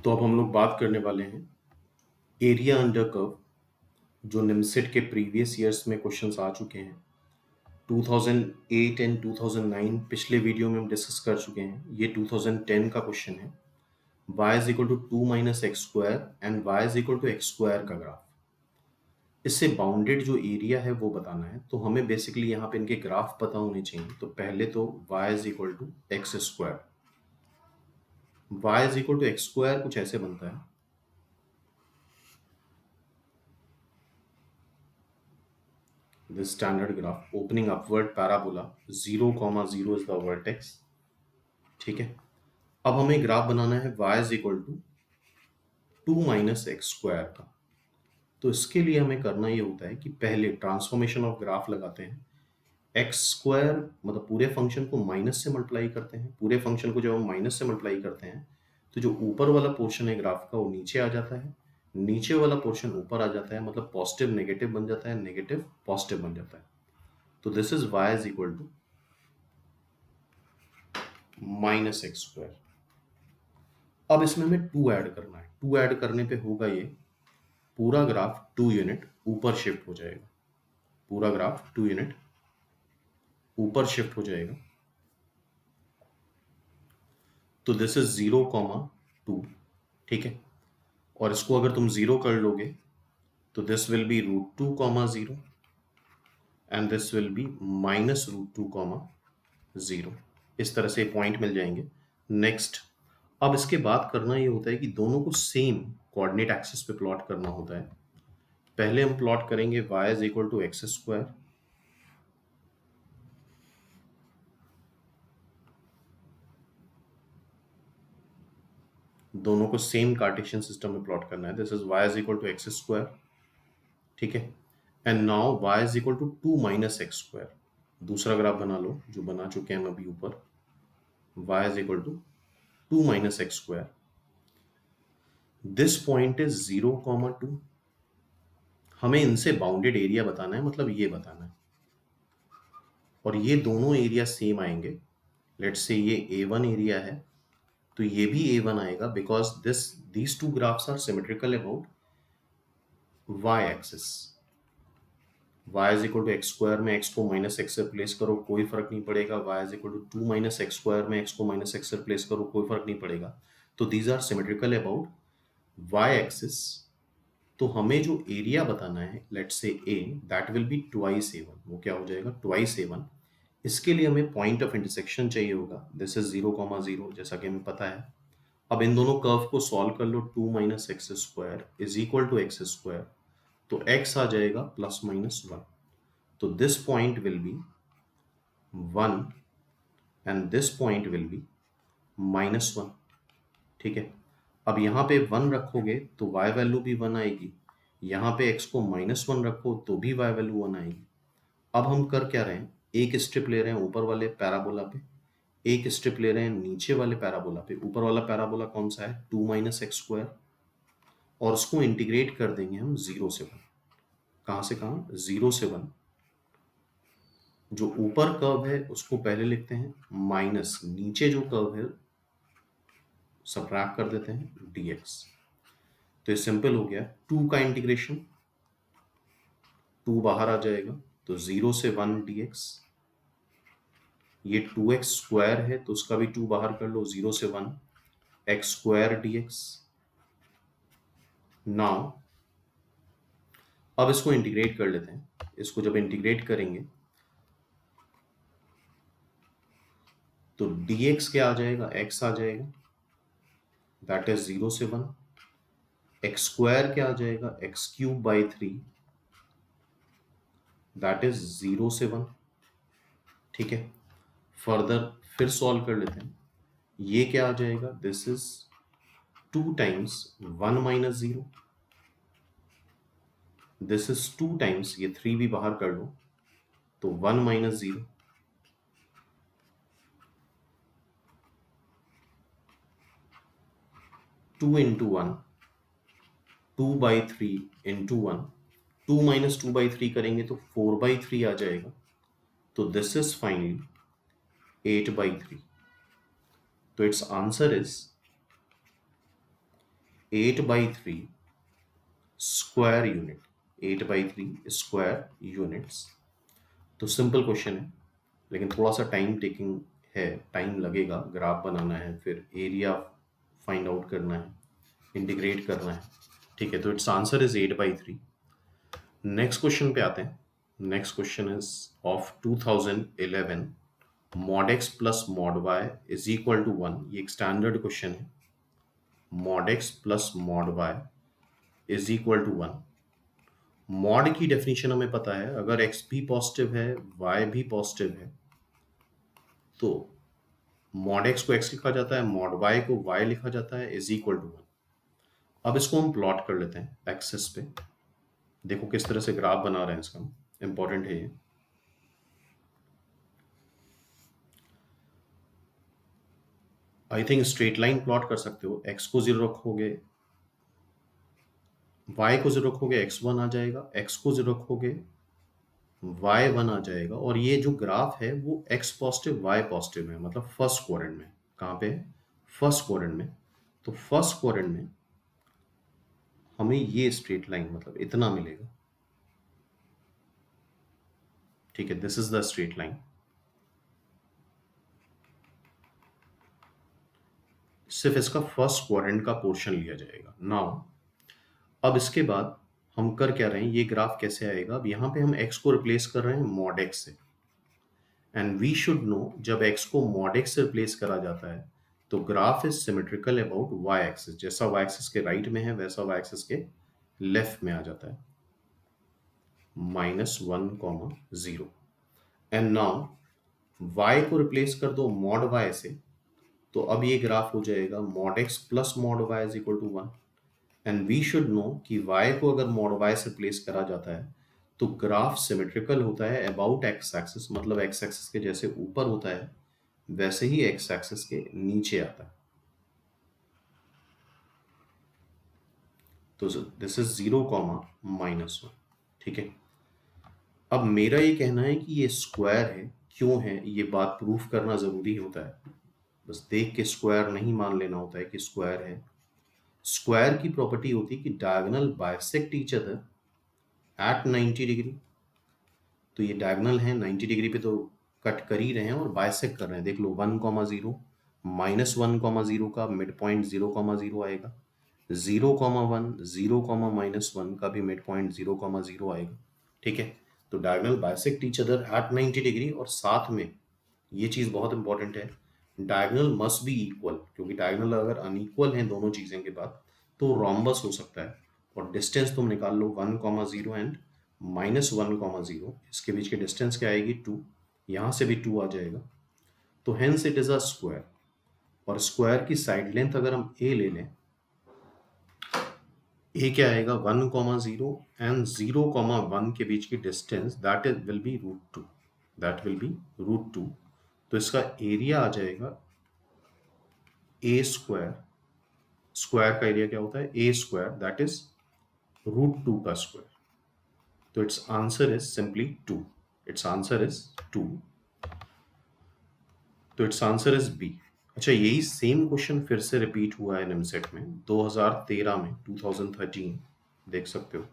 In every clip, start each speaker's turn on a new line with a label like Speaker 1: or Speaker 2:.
Speaker 1: तो अब हम लोग बात करने वाले हैं एरिया अंडर कर्व, जो निमसेट के प्रीवियस ईयर्स में क्वेश्चंस आ चुके हैं। 2008 एंड 2009 पिछले वीडियो में हम डिस्कस कर चुके हैं। ये 2010 का क्वेश्चन है। y is equal to 2 minus x square and y is equal to x square का ग्राफ। इससे बाउंडेड जो एरिया है वो बताना है। तो हमें बेसिकली यहाँ पे इनके ग्राफ पता होने चाहिए। तो पहले तो y is equal to x square, y is equal to x square कुछ ऐसे बनता है। This standard graph opening upward parabola 0, 0 is the vertex। ठीक है, अब हमें ग्राफ बनाना है y is equal to 2 minus x square का। तो इसके लिए हमें करना ये होता है कि पहले ट्रांसफॉर्मेशन ऑफ ग्राफ लगाते हैं। एक्स स्क्वायर मतलब पूरे फंक्शन को माइनस से मल्टीप्लाई करते हैं। पूरे फंक्शन को जब हम माइनस से मल्टीप्लाई करते हैं तो जो ऊपर वाला पोर्शन है ग्राफ का वो नीचे आ जाता है, नीचे वाला पोर्शन ऊपर आ जाता है, मतलब पॉजिटिव नेगेटिव बन जाता है, नेगेटिव पॉजिटिव बन जाता है। तो this is y is equal to minus x square. अब इसमें हमें 2 ऐड करना है। 2 ऐड करने पे होगा ये पूरा ग्राफ 2 यूनिट ऊपर शिफ्ट हो जाएगा। पूरा ग्राफ 2 यूनिट ऊपर शिफ्ट हो जाएगा। तो दिस इज 0, 2। ठीक है, और इसको अगर तुम 0 कर लोगे तो this will be √2, 0 and this will be minus √2, 0। इस तरह से पॉइंट मिल जाएंगे। नेक्स्ट, अब इसके बाद करना ये होता है कि दोनों को सेम कोऑर्डिनेट एक्सिस पे प्लॉट करना होता है। पहले हम प्लॉट करेंगे y is equal to x square, दोनों को सेम कार्टेशियन सिस्टम में प्लॉट करना है। This is y is equal to x square. ठीक है, and now y is equal to 2 minus x square. दूसरा ग्राफ बना लो जो बना चुके हैं हम अभी ऊपर। y is equal to 2 minus x square. This point is 0, 2। हमें इनसे बाउंडेड एरिया बताना है, मतलब ये बताना है, और ये दोनों एरिया सेम आएंगे। लेट्स से ये A1 एरिया है तो ये भी A1 आएगा, because these two graphs are symmetrical about y axis. y is equal to x square में x को माइनस एक्स से रिप्लेस करो, कोई फर्क नहीं पड़ेगा। y is equal to 2 minus x square में x को माइनस एक्स से रिप्लेस करो, कोई फर्क नहीं पड़ेगा। तो these are symmetrical about y axis. तो हमें जो एरिया बताना है, let's say a, that will be twice A1। वो क्या हो जाएगा? Twice A1। इसके लिए हमें पॉइंट ऑफ इंटरसेक्शन चाहिए होगा। दिस इज 0, 0, जैसा कि हमें पता है। अब इन दोनों कर्व को सॉल्व कर लो। 2 minus x square is equal to x square, तो x आ जाएगा प्लस माइनस 1। तो this point will be 1 and this point will be minus 1। ठीक है, अब यहाँ पे 1 रखोगे तो y वैल्यू भी 1 आएगी। यहाँ पे x को माइनस 1 रखो तो भी y वैल्यू 1 आएगी। अब हम कर क्या रहे हैं? एक स्ट्रिप ले रहे हैं ऊपर वाले पैराबोला पे, एक स्ट्रिप ले रहे हैं नीचे वाले पैराबोला पे। ऊपर वाला पैराबोला कौन सा है? 2 माइनस एक्स स्क्वायर, और उसको इंटीग्रेट कर देंगे हम 0 से 1। कहाँ से कहाँ? 0 से 1। जो ऊपर कर्व है उसको पहले लिखते हैं माइनस, नीचे जो कर्व है सबट्रैक्ट कर देते हैं dx। तो ये सिंपल हो गया। 2 का इंटीग्रेशन, 2 बाहर आ जाएगा तो 0 से 1 dx। ये 2x स्क्वायर है तो उसका भी 2 बाहर कर लो, 0 से 1 x स्क्वायर dx। नाउ अब इसको इंटीग्रेट कर लेते हैं। इसको जब इंटीग्रेट करेंगे तो dx क्या आ जाएगा? x आ जाएगा, दैट इज 0 से 1। x स्क्वायर क्या आ जाएगा? x cube by 3, that is 0 से 1। ठीक है, फर्दर फिर सॉल्व कर लेते हैं। ये क्या आ जाएगा? This is 2 times 1 minus 0, this is 2 times, ये 3 भी बाहर कर लो तो 1 minus 0। 2 into 1, 2 by 3 into 1। 2 minus 2 by 3 करेंगे तो 4 बाई 3 आ जाएगा। तो दिस इज फाइनली 8 बाई 3। तो it's answer is 8/3 square unit, 8/3 square units. तो सिंपल क्वेश्चन है, लेकिन थोड़ा सा टाइम टेकिंग है, टाइम लगेगा, ग्राफ बनाना है, फिर एरिया फाइंड आउट करना है, इंटीग्रेट करना है। ठीक है, तो it's answer is 8/3। Next question पे आते हैं। Next question is of 2011, mod x plus mod y is equal to 1। ये एक स्टैंडर्ड क्वेश्चन है। mod x plus mod y is equal to 1। Mod की डेफिनेशन हमें पता है, अगर x भी पॉजिटिव है, y भी पॉजिटिव है, तो mod x को x लिखा जाता है, mod y को y लिखा जाता है, इज इक्वल टू 1। अब इसको हम प्लॉट कर लेते हैं एक्सेस पे। देखो किस तरह से ग्राफ बना रहे हैं इसका, इंपॉर्टेंट है ये। I think straight line plot कर सकते हो। x को 0 रखोगे, y को 0 रखोगे, x1 आ जाएगा, x को 0 रखोगे, y1 आ जाएगा। और ये जो ग्राफ है वो x पॉजिटिव y पॉजिटिव है, मतलब फर्स्ट क्वाड्रेंट में। कहाँ पे है? फर्स्ट क्वाड्रेंट में। तो फर्स्ट क्वाड्रेंट में हमें ये स्ट्रेट लाइन मतलब इतना मिलेगा। ठीक है, this is the straight line. सिर्फ इसका फर्स्ट क्वाड्रेंट का पोर्शन लिया जाएगा। नाउ अब इसके बाद हम कर क्या रहे हैं, ये ग्राफ कैसे आएगा? अब यहाँ पे हम x को रिप्लेस कर रहे हैं mod x से, एंड वी शुड नो जब x को mod x से रिप्लेस करा जाता है तो graph is symmetrical about y axis. जैसा y एक्सिस के राइट में है वैसा y एक्सिस के लेफ्ट में आ जाता है, -1, 0। एंड नाउ y को रिप्लेस कर दो mod y से, तो अब ये ग्राफ हो जाएगा mod x plus mod y is equal to 1। And we should know कि y को अगर mod y से प्लेस करा जाता है तो ग्राफ सिमेट्रिकल होता है अबाउट x एक्सिस, मतलब x एक्सिस के जैसे ऊपर होता है वैसे ही x एक्सिस के नीचे आता है। तो दिस इज 0, -1। ठीक है, अब मेरा ये कहना है कि ये स्क्वायर है। क्यों है ये बात प्रूफ करना जरूरी होता है, बस देख के स्क्वायर नहीं मान लेना होता है कि स्क्वायर है। स्क्वायर की प्रॉपर्टी होती है कि diagonal bisect each other at 90 degree. तो ये डायगोनल है 90 डिग्री पे, तो कट कर ही रहे हैं और बाइसेक्ट कर रहे हैं। देख लो 1, 0, -1, 0 का मिड पॉइंट 0, 0 आएगा, 0, 1, 0, -1 का भी मिड पॉइंट 0, 0 आएगा। ठीक है, तो diagonal bisect each other at 90 degree. और साथ में ये चीज़ बहुत इंपॉर्टेंट है, डायगोनल मस्ट बी इक्वल, क्योंकि डायगोनल अगर अनइक्वल हैं दोनों चीज़ें के बाद तो रोम्बस हो सकता है। और डिस्टेंस तुम निकाल लो 1, 0 एंड -1, 0, इसके बीच की डिस्टेंस क्या आएगी? 2। यहाँ से भी 2 आ जाएगा, तो hence it is a square. और स्क्वायर की साइड लेंथ अगर हम a ले लें, a क्या आएगा? 1, 0 एंड 0, 1 के बीच की distance that is will be √2, that will B √2। तो इसका एरिया आ जाएगा a स्क्वायर। स्क्वायर का एरिया क्या होता है? a स्क्वायर, दैट इज √2 का स्क्वायर। तो it's answer is simply 2। It's answer is 2। तो इट्स आंसर इज बी। अच्छा, यही सेम क्वेश्चन फिर से रिपीट हुआ है निमसेट में 2013 में, 2013 देख सकते हो।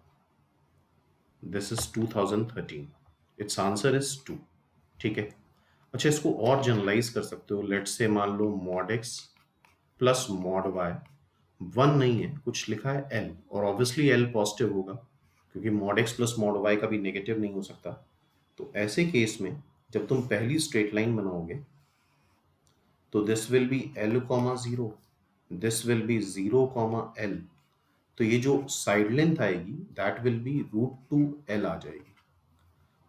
Speaker 1: This is 2013। It's answer is 2। ठीक है, अच्छा इसको और जनरलाइज कर सकते हो। लेट्स से मान लो mod x plus mod y 1 नहीं है, कुछ लिखा है l, और ऑब्वियसली l पॉजिटिव होगा क्योंकि mod x plus mod y का भी नेगेटिव नहीं हो सकता। तो ऐसे केस में जब तुम पहली स्ट्रेट लाइन बनाओगे तो this will be l, 0, this will be 0, l। तो ये जो साइड लेंथ आएगी दैट विल बी √2l आ जाएगी।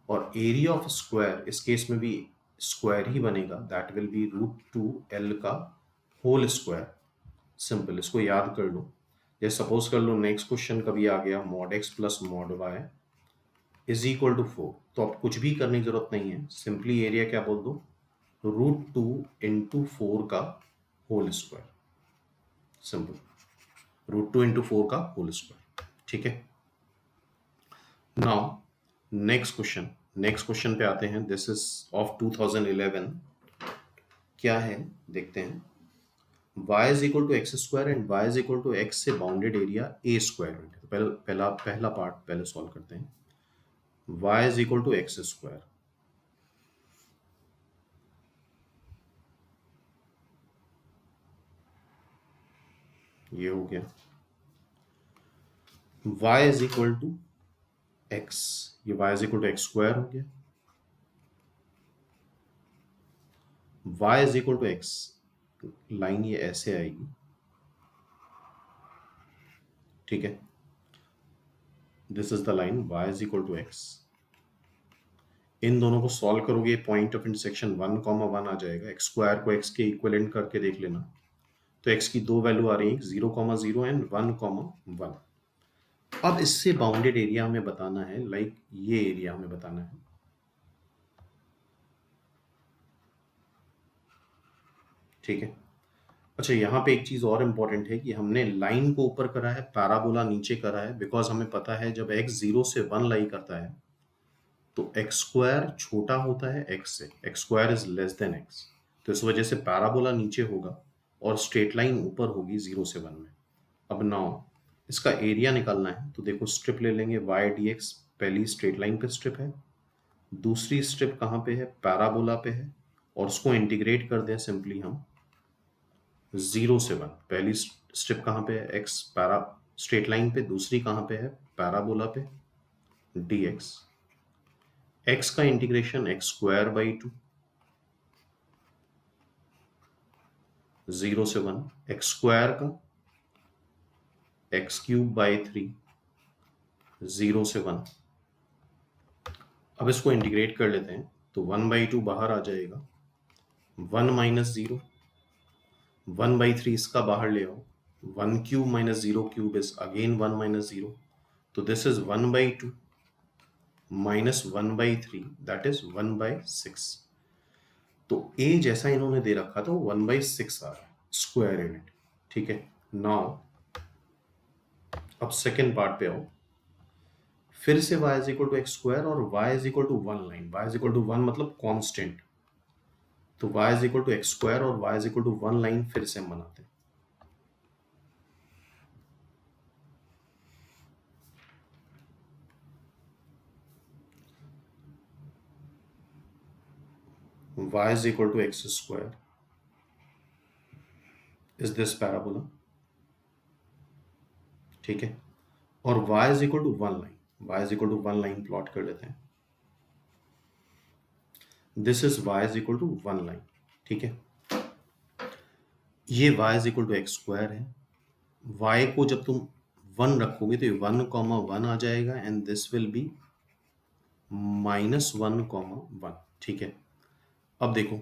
Speaker 1: और एरिया ऑफ स्क्वायर इस केस में भी स्क्वायर ही बनेगा, दैट विल बी √2l का होल स्क्वायर। सिंपल, इसको याद कर लो। जैसे सपोज कर लो नेक्स्ट क्वेश्चन कभी आ गया mod x plus mod y is equal to 4, तो अब कुछ भी करने की जरूरत नहीं है, सिंपली एरिया क्या बोल दो? √2 इंटू 4 का होल स्क्वायर। सिंपल, √2 इंटू 4 का होल स्क्वायर। ठीक है, नाउ नेक्स्ट क्वेश्चन पे आते हैं। This is of 2011। क्या है देखते हैं। y is equal to x square and y is equal to x से bounded area a square unit. तो पहला पार्ट पहले सॉल्व करते हैं। y is equal to x square, ये हो गया। y is equal to x, ये y is equal to x square हो गया। y is equal to x, line ये ऐसे आएगी, ठीक है। This is the line y is equal to x. इन दोनों को सॉल्व करोगे, पॉइंट ऑफ इंटरसेक्शन 1,1 आ जाएगा। एक्स स्क्वायर को एक्स के इक्विवेलेंट करके देख लेना। तो एक्स की दो वैल्यू आ रही है, 0,0 एंड 1,1। अब इससे बाउंडेड एरिया हमें बताना है, लाइक ये एरिया हमें बताना है, ठीक है। अच्छा, यहाँ पे एक चीज और इम्पोर्टेंट है कि हमने लाइन को ऊपर करा है, पैराबोला नीचे करा है, बिकॉज हमें पता है जब x 0 से 1 लाई करता है तो एक्स स्क्वायर छोटा होता है एक्स से, x square is less than x. तो इस वजह से पैराबोला नीचे होगा और स्ट्रेट लाइन ऊपर होगी 0 से 1 में। अब नाउ इसका एरिया निकालना है, तो देखो स्ट्रिप ले लेंगे y dx। पहली स्ट्रेट लाइन पे स्ट्रिप है, दूसरी स्ट्रिप कहाँ पे है, पैराबोला पे है, और उसको इंटीग्रेट कर दें सिंपली हम 0 से 1। पहली स्ट्रिप कहाँ पे है, x पैरा स्ट्रेट लाइन पे, दूसरी कहाँ पे है, पैराबोला पे, dx। x का इंटीग्रेशन एक्स स्क्वायर बाई 2, 0 से 1, एक्स स्क्वायर का एक्स क्यूब बाई 3, 0 से 1। अब इसको इंटीग्रेट कर लेते हैं, तो 1/2 बाहर आ जाएगा, 1 माइनस 0, 1/3 इसका बाहर ले आओ, 1 cube minus 0 cube is again 1 minus 0, तो this is 1/2 minus 1/3, that is 1/6। तो a जैसा इन्होंने दे रखा था वो 1/6 आ रहा है स्क्वायर यूनिट, ठीक है। नाउ अब सेकेंड पार्ट पे आओ, फिर से y is equal to x square और y is equal to 1 line, y is equal to 1 मतलब कांस्टेंट। तो y is equal to x square और y is equal to 1 line फिर से हम बनाते हैं। y is equal to x square is this parabola, ठीक है। और y is equal to 1 line, y is equal to 1 line plot कर लेते हैं। This is y is equal to 1 line, ठीक है। ये y is equal to x square है। y को जब तुम 1 रखोगे तो ये 1,1 आ जाएगा एंड दिस विल बी -1,1, ठीक है। अब देखो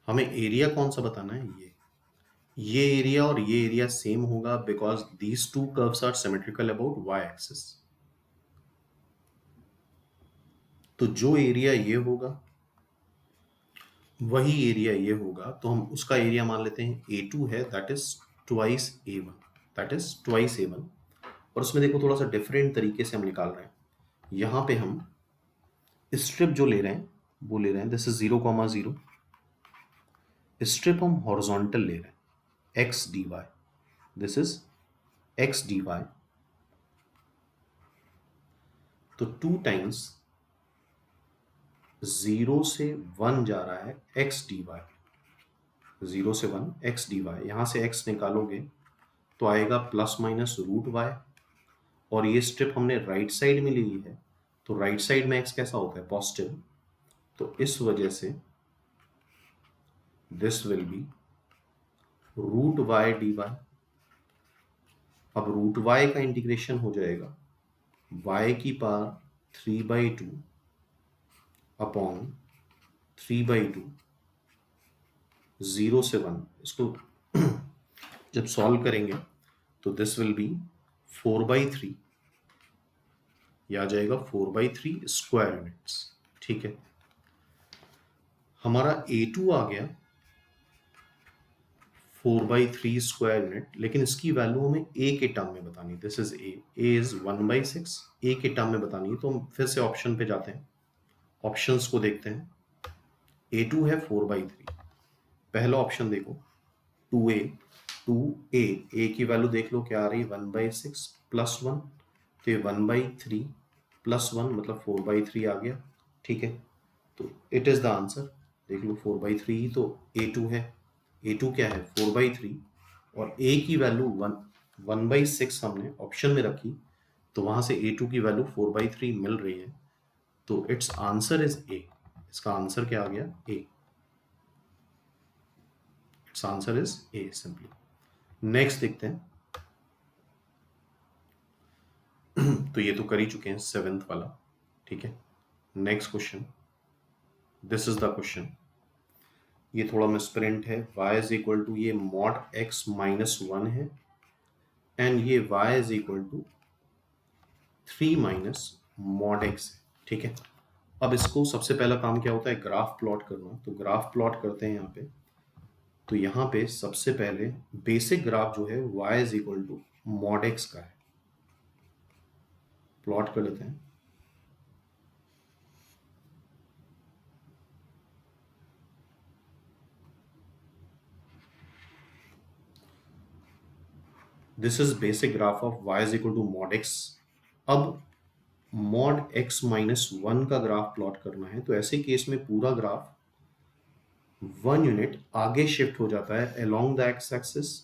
Speaker 1: हमें एरिया कौन सा बताना है, ये एरिया और ये एरिया सेम होगा because these two curves are symmetrical about y axis. तो जो एरिया ये होगा वही एरिया ये होगा, तो हम उसका एरिया मान लेते हैं A2 है, that is twice A1, that is twice A1। और उसमें देखो थोड़ा सा डिफरेंट तरीके से हम निकाल रहे हैं। यहाँ पे हम स्ट्रिप जो ले रहे हैं वो ले रहे हैं, दिस इज 0,0। स्ट्रिप हम हॉरिजॉन्टल ले रहे हैं, x dy, this is x dy। तो 2 टाइम्स 0 से 1 जा रहा है x dy, 0 से 1 x dy। यहां से x निकालोगे तो आएगा प्लस माइनस √y, और ये स्ट्रिप हमने राइट साइड में ली है, तो राइट साइड में x कैसा होता है, पॉजिटिव। तो इस वजह से this will be √y dy। अब √y का इंटीग्रेशन हो जाएगा y की पावर 3/2 अपॉन 3/2, 0 से 1। इसको जब सॉल्व करेंगे तो दिस विल बी 4/3, यह आ जाएगा 4/3 स्क्वायर यूनिट्स, ठीक है। हमारा A2 आ गया 4/3 स्क्वायर यूनिट, लेकिन इसकी वैल्यू हमें a के टर्म में बतानी है। This is a is 1/6, a के टर्म में बतानी है। तो हम फिर से ऑप्शन पे जाते हैं, ऑप्शंस को देखते हैं। A2 है 4/3, पहला ऑप्शन देखो 2a, 2a की वैल्यू देख लो क्या आ रही है 1/6 प्लस 1, तो ये 1/3 प्लस 1 मतलब 4/3 आ गया। ठीक है, तो इट इज द आंसर। देख लो 4/3 ही तो A2 है। A2 क्या है 4/3 और A की वैल्यू 1/6 हमने ऑप्शन में रखी, तो वहां से A2 की वैल्यू 4/3 मिल रही है, तो इट्स आंसर इज A। इसका आंसर क्या आ गया A। It's answer is A simply. Next देखते हैं। तो ये तो कर ही चुके हैं 7th वाला। ठीक है, next question, this is the question. ये थोड़ा मिसप्रिंट है। y इज इक्वल टू ये मॉड x माइनस 1 है एंड ये y is equal to 3 minus mod x है। ठीक है, अब इसको सबसे पहला काम क्या होता है ग्राफ प्लॉट करना, तो ग्राफ प्लॉट करते हैं यहाँ पे। तो यहाँ पे सबसे पहले बेसिक ग्राफ जो है y is equal to mod x का है, प्लॉट कर लेते हैं। This is basic graph of y is equal to mod x। अब मॉड x माइनस 1 का ग्राफ प्लॉट करना है, तो ऐसे केस में पूरा ग्राफ 1 यूनिट आगे शिफ्ट हो जाता है along the x axis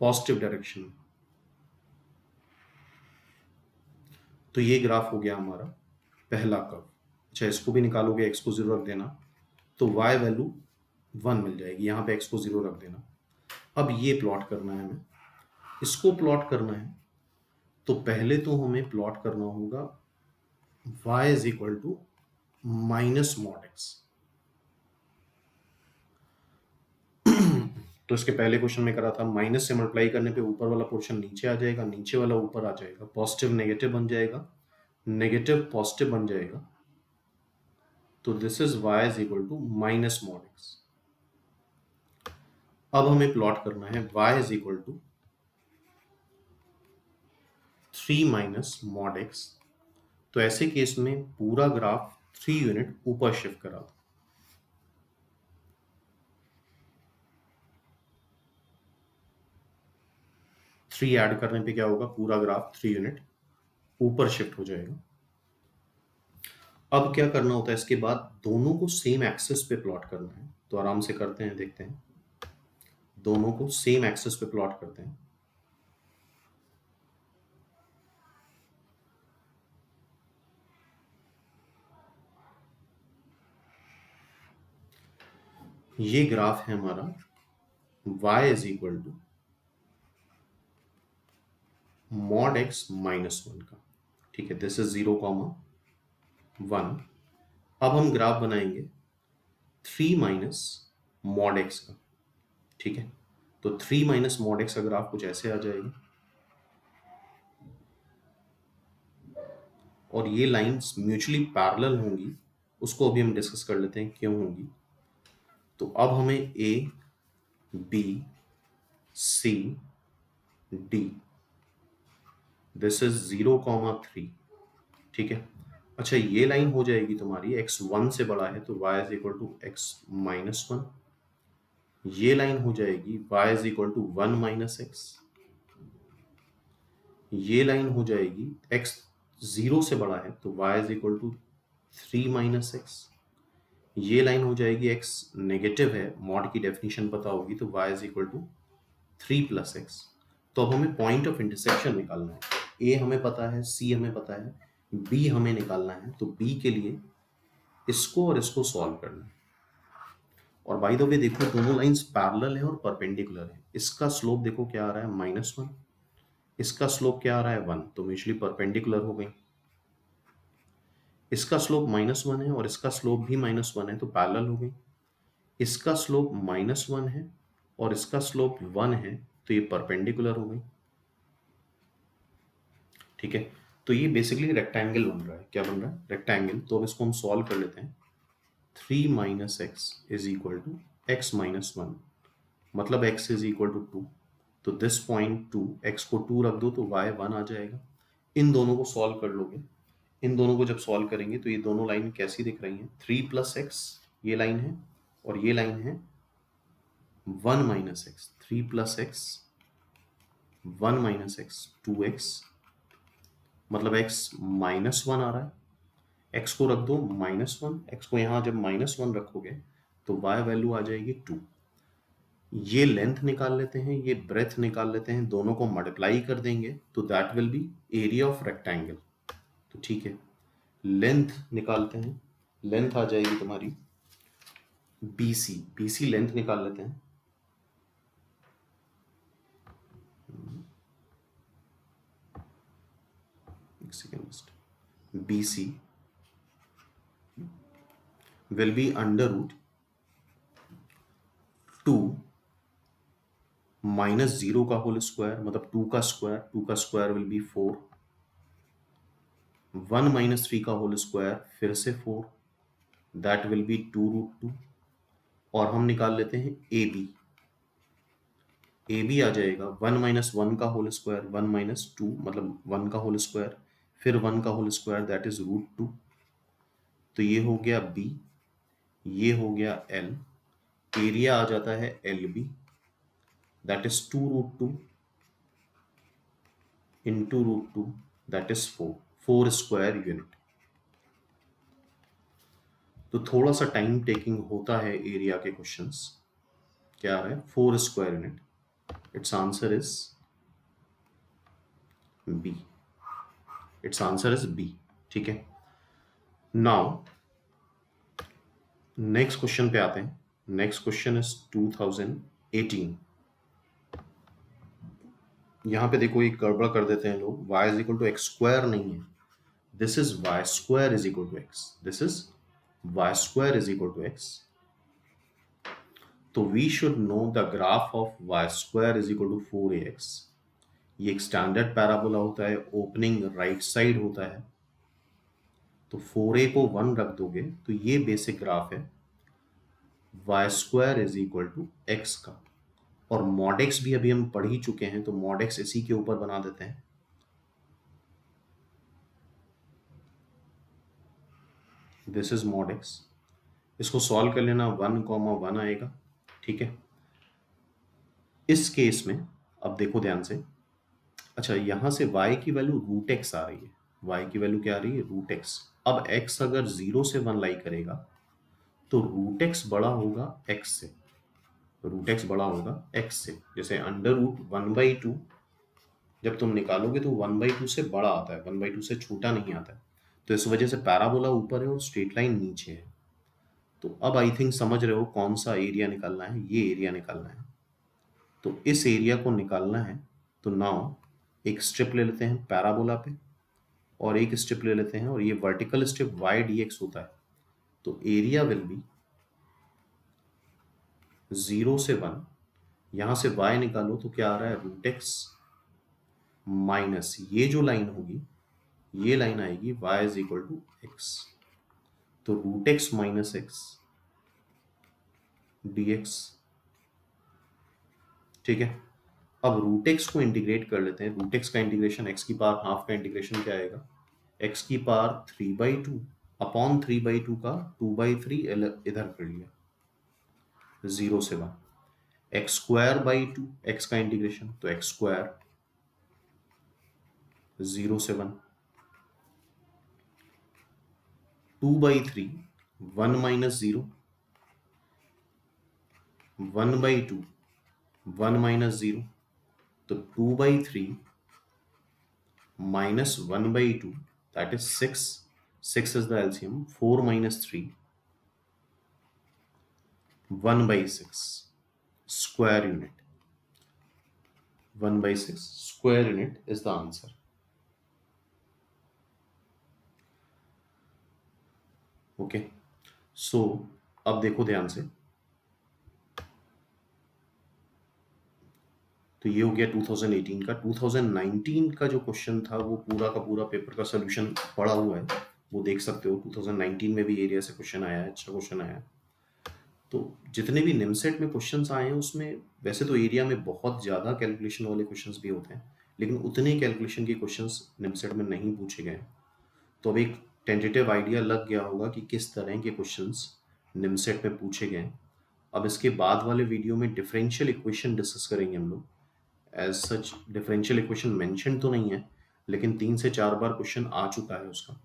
Speaker 1: positive direction में। तो ये ग्राफ हो गया हमारा पहला कर्व। अच्छा, इसको भी निकालोगे, x को 0 रख देना, तो y वैल्यू 1 मिल जाएगी। यहाँ पे x को 0 रख देना। अब ये प्लॉट करना है हमें, इसको प्लॉट करना है, तो पहले तो हमें प्लॉट करना होगा y is equal to minus mod x। तो इसके पहले क्वेश्चन में करा था, माइनस से मल्टीप्लाई करने पे ऊपर वाला पोर्शन नीचे आ जाएगा, नीचे वाला ऊपर आ जाएगा, पॉजिटिव नेगेटिव बन जाएगा, नेगेटिव पॉजिटिव बन जाएगा। तो this is y is equal to minus mod x। अब हमें प्लॉट करना है y is equal to 3 minus mod x। तो ऐसे केस में पूरा ग्राफ 3 यूनिट ऊपर शिफ्ट करा दो। थ्री ऐड करने पे क्या होगा, पूरा ग्राफ 3 यूनिट ऊपर शिफ्ट हो जाएगा। अब क्या करना होता है, इसके बाद दोनों को सेम एक्सिस पे प्लॉट करना है। तो आराम से करते हैं, देखते हैं। दोनों को सेम एक्सिस पे प्लॉट करते हैं। ये ग्राफ है हमारा y is equal to mod x minus 1 का। ठीक है, दिस इज 0,1। अब हम ग्राफ बनाएंगे 3 माइनस मॉड x का। ठीक है, तो 3 माइनस मॉड x का ग्राफ कुछ ऐसे आ जाएगा, और ये लाइंस म्यूचुअली पैरेलल होंगी। उसको अभी हम डिस्कस कर लेते हैं क्यों होंगी। तो अब हमें a b c d, this is 0,3। ठीक है, अच्छा ये लाइन हो जाएगी तुम्हारी x 1 से बड़ा है, तो y is equal to x minus 1। ये लाइन हो जाएगी y is equal to 1 minus x। ये लाइन हो जाएगी x 0 से बड़ा है, तो y is equal to 3 minus x। ये लाइन हो जाएगी x नेगेटिव है, मॉड की डेफिनेशन पता होगी, तो y is equal to 3 plus x। तो अब हमें पॉइंट ऑफ इंटरसेक्शन निकालना है। a हमें पता है, c हमें पता है, b हमें निकालना है। तो b के लिए इसको और इसको सॉल्व करना है। और बाय द वे देखो, दोनों लाइंस पैरेलल है और परपेंडिकुलर है। इसका स्लोप देखो क्या आ रहा है -1, इसका स्लोप क्या आ रहा है 1, तो म्यूचुअली परपेंडिकुलर हो गई। इसका स्लोप -1 है और इसका स्लोप भी -1 है, तो पैरेलल हो गई। इसका स्लोप -1 है और इसका स्लोप 1 है, तो ये परपेंडिकुलर हो गई। ठीक है, तो ये बेसिकली रेक्टेंगल बन रहा है। क्या बन रहा है, रेक्टेंगल। तो अब इसको हम सॉल्व कर लेते हैं। 3 minus x is equal to x minus 1, मतलब x इज इक्वल टू 2। तो दिस पॉइंट 2, x को 2 रख दो तो y 1 आ जाएगा। इन दोनों को सॉल्व कर लोगे। इन दोनों को जब सॉल्व करेंगे तो ये दोनों लाइन कैसी दिख रही हैं, 3 प्लस एक्स ये लाइन है और ये लाइन है 1 minus x 3 plus x 1 minus x 2x, मतलब x -1 आ रहा है, x को रख दो -1, x को यहाँ जब -1 रखोगे तो y वैल्यू आ जाएगी 2। ये लेंथ निकाल लेते हैं, ये ब्रेथ निकाल लेते हैं, दोनों को मल्टीप्लाई कर देंगे तो that will B area of rectangle. तो ठीक है, लेंथ निकालते हैं, लेंथ आ जाएगी तुम्हारी BC, BC लेंथ निकाल लेते हैं। एक second, BC will be under root 2 minus 0 का होल स्क्वायर, मतलब 2 का स्क्वायर विल बी 4, 1 माइनस 3 का होल स्क्वायर फिर से 4, दैट विल बी 2√2। और हम निकाल लेते हैं AB, AB आ जाएगा 1 माइनस 1 का होल स्क्वायर, 1 माइनस 2 मतलब 1 का होल स्क्वायर, फिर 1 का होल स्क्वायर दैट इज √2। तो ये हो गया B, ये हो गया L, एरिया आ जाता है LB, that is 2√2 into √2, that is 4 square unit. तो थोड़ा सा टाइम टेकिंग होता है एरिया के क्वेश्चंस। क्या आ रहा है? 4 square unit. It's answer is B, it's answer is B. ठीक है, नाउ नेक्स्ट क्वेश्चन पे आते हैं। Next question is 2018। यहां पे देखो एक गड़बड़ कर देते हैं लोग, y is equal to x square नहीं है, this is y square is equal to x, this is y square is equal to x. तो we should know the graph of y square is equal to 4ax। ये एक standard parabola होता है, opening right side होता है। तो 4a को 1 रख दोगे तो ये बेसिक ग्राफ है y square is equal to x का। और मॉड एक्स भी अभी हम पढ़ ही चुके हैं, तो मॉड एक्स इसी के ऊपर बना देते हैं। दिस इज मॉड एक्स, इसको सॉल्व कर लेना, 1,1 आएगा। ठीक है, इस केस में अब देखो ध्यान से, अच्छा यहां से y की वैल्यू √x आ रही है, y की वैल्यू क्या आ रही है? √x। अब x अगर 0 से 1 लाई करेगा तो √x बड़ा होगा x से, √x बड़ा होगा x से। जैसे √1/2 जब तुम निकालोगे तो 1/2 से बड़ा आता है, 1/2 से छोटा नहीं आता है। तो इस वजह से पैराबोला ऊपर है और स्ट्रेट लाइन नीचे है। तो अब आई थिंक समझ रहे हो कौन सा एरिया निकालना है, ये एरिया निकालना है। तो इस एरिया को निकालना है, तो नाउ एक स्ट्रिप ले लेते हैं पैराबोला पे और एक स्ट्रिप ले लेते हैं, और ये वर्टिकल स्ट्रिप y dx होता है। तो एरिया विल बी 0 से 1, यहां से y निकालो तो क्या आ रहा है? √x माइनस ये जो लाइन होगी, ये लाइन आएगी y is equal to x. तो √x माइनस एक्स dx। ठीक है, अब √x को इंटीग्रेट कर लेते हैं। √x का इंटीग्रेशन x की पावर हाफ का इंटीग्रेशन क्या आएगा? x की पावर 3/2 अपॉन 3/2 का 2/3 इधर कर लिया, 0 से 1, एक्स स्क्वायर बाई 2, एक्स का इंटीग्रेशन तो एक्स स्क्वायर 0 से 1, 2/3 1 माइनस 0, 1/2 1 माइनस 0, तो 2/3 minus 1/2 that is 6, 6 is the LCM, 4 minus 3 1/6 square unit, 1/6 square unit is the answer. Okay, so अब देखो ध्यान से, तो ये हो गया 2018 का। 2019 का जो क्वेश्चन था वो पूरा का पूरा पेपर का सोल्यूशन पड़ा हुआ है, वो देख सकते हो। 2019 में भी एरिया से क्वेश्चन आया है, अच्छा क्वेश्चन आया है। तो जितने भी निमसेट में क्वेश्चंस आए हैं उसमें वैसे तो एरिया में बहुत ज़्यादा कैलकुलेशन वाले क्वेश्चंस भी होते हैं, लेकिन उतने कैलकुलेशन के क्वेश्चंस निमसेट में नहीं पूछे गए। तो अब एक टेंटेटिव आइडिया लग गया होगा कि किस तरह के क्वेश्चंस निमसेट में पूछे गए। अब इसके बाद वाले वीडियो में डिफरेंशियल इक्वेशन डिस्कस करेंगे हम लोग। As such differential equation mention तो नहीं है, लेकिन 3 से 4 बार क्वेश्चन आ चुका है उसका।